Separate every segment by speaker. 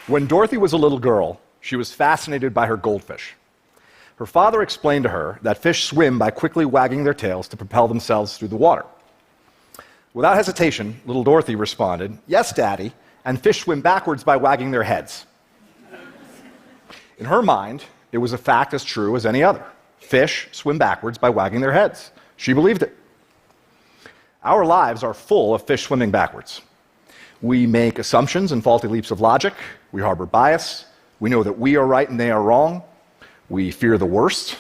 Speaker 1: When Dorothy was a little girl, she was fascinated by her goldfish. Her father explained to her that fish swim by quickly wagging their tails to propel themselves through the water. Without hesitation, little Dorothy responded, "Yes, Daddy, and fish swim backwards by wagging their heads." In her mind, it was a fact as true as any other. Fish swim backwards by wagging their heads. She believed it. Our lives are full of fish swimming backwards. We make assumptions and faulty leaps of logic. We harbor bias. We know that we are right and they are wrong. We fear the worst.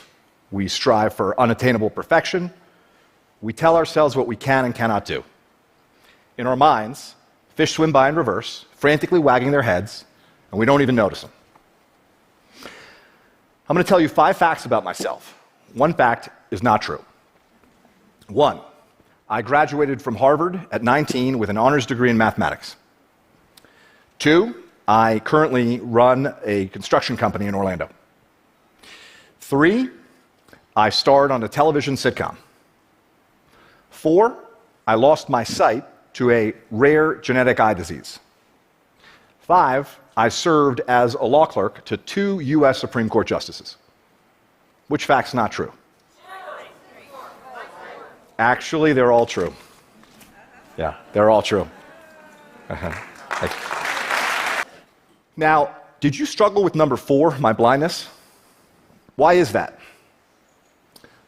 Speaker 1: We strive for unattainable perfection. We tell ourselves what we can and cannot do. In our minds, fish swim by in reverse, frantically wagging their heads, and we don't even notice them. I'm going to tell you 5 facts about myself. One fact is not true. 1, I graduated from Harvard at 19 with an honors degree in mathematics. 2, I currently run a construction company in Orlando. 3, I starred on a television sitcom. 4, I lost my sight to a rare genetic eye disease. 5, I served as a law clerk to 2 U.S. Supreme Court justices. Which fact's not true? Actually, they're all true. Yeah, they're all true. Now, did you struggle with number 4, my blindness? Why is that?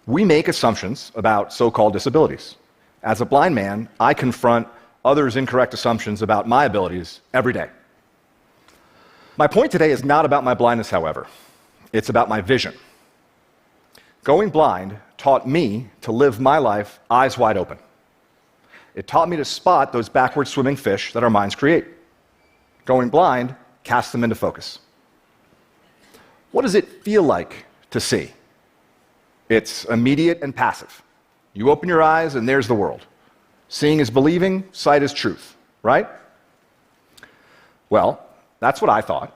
Speaker 1: We make assumptions about so-called disabilities. As a blind man, I confront others' incorrect assumptions about my abilities every day. My point today is not about my blindness, however. It's about my vision. Going blind taught me to live my life eyes wide open. It taught me to spot those backward swimming fish that our minds create. Going blind casts them into focus. What does it feel like to see? It's immediate and passive. You open your eyes and there's the world. Seeing is believing, sight is truth, right? Well, that's what I thought.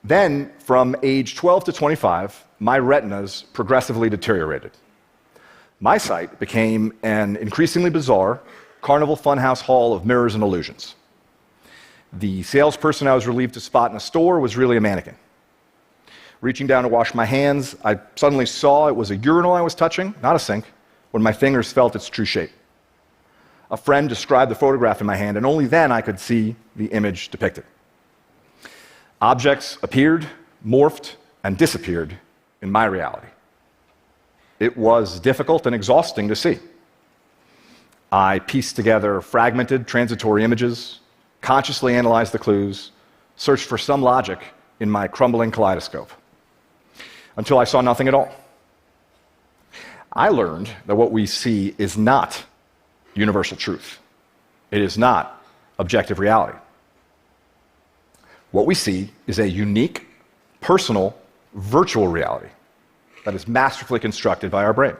Speaker 1: Then, from age 12 to 25, my retinas progressively deteriorated. My sight became an increasingly bizarre carnival funhouse hall of mirrors and illusions. The salesperson I was relieved to spot in a store was really a mannequin. Reaching down to wash my hands, I suddenly saw it was a urinal I was touching, not a sink, when my fingers felt its true shape. A friend described the photograph in my hand, and only then I could see the image depicted. Objects appeared, morphed, and disappeared in my reality. It was difficult and exhausting to see. I pieced together fragmented, transitory images, consciously analyzed the clues, searched for some logic in my crumbling kaleidoscope, until I saw nothing at all. I learned that what we see is not universal truth. It is not objective reality. What we see is a unique, personal, virtual reality that is masterfully constructed by our brain.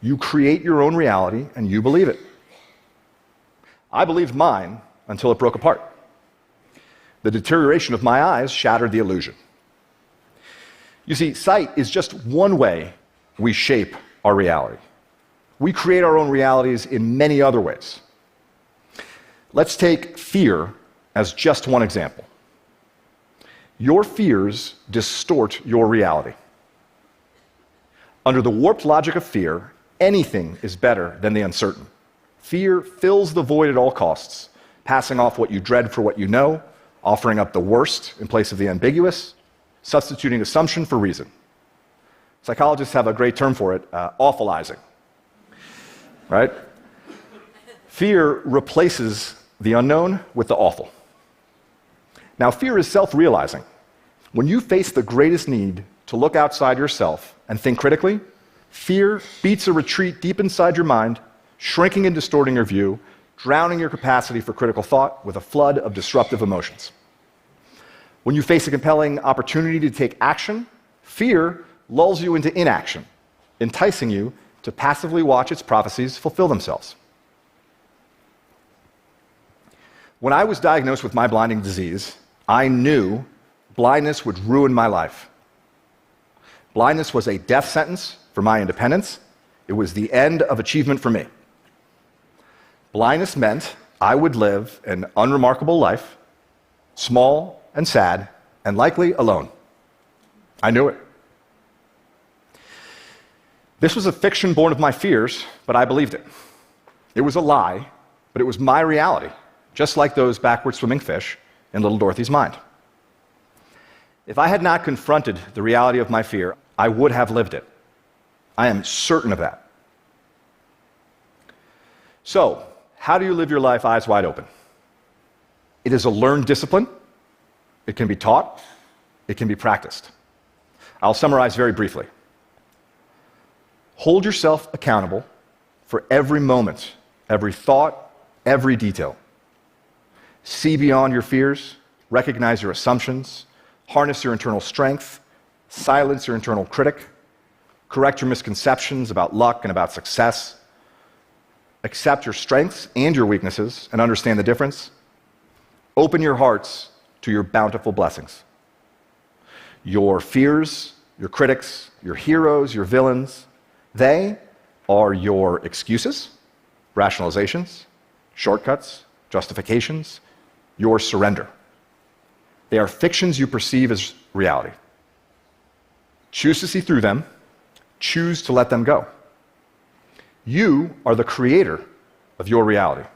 Speaker 1: You create your own reality and you believe it. I believed mine until it broke apart. The deterioration of my eyes shattered the illusion. You see, sight is just one way we shape our reality. We create our own realities in many other ways. Let's take fear as just one example. Your fears distort your reality. Under the warped logic of fear, anything is better than the uncertain. Fear fills the void at all costs, passing off what you dread for what you know, offering up the worst in place of the ambiguous, substituting assumption for reason. Psychologists have a great term for it, awfulizing. Right? Fear replaces the unknown with the awful. Now, fear is self-realizing. When you face the greatest need to look outside yourself and think critically, fear beats a retreat deep inside your mind, shrinking and distorting your view, drowning your capacity for critical thought with a flood of disruptive emotions. When you face a compelling opportunity to take action, fear lulls you into inaction, enticing you to passively watch its prophecies fulfill themselves. When I was diagnosed with my blinding disease, I knew blindness would ruin my life. Blindness was a death sentence for my independence. It was the end of achievement for me. Blindness meant I would live an unremarkable life, small and sad, and likely alone. I knew it. This was a fiction born of my fears, but I believed it. It was a lie, but it was my reality, just like those backward swimming fish in little Dorothy's mind. If I had not confronted the reality of my fear, I would have lived it. I am certain of that. So, how do you live your life eyes wide open? It is a learned discipline. It can be taught. It can be practiced. I'll summarize very briefly. Hold yourself accountable for every moment, every thought, every detail. See beyond your fears, recognize your assumptions, harness your internal strength, silence your internal critic, correct your misconceptions about luck and about success, accept your strengths and your weaknesses and understand the difference. Open your hearts to your bountiful blessings. Your fears, your critics, your heroes, your villains, they are your excuses, rationalizations, shortcuts, justifications, your surrender. They are fictions you perceive as reality. Choose to see through them. Choose to let them go. You are the creator of your reality.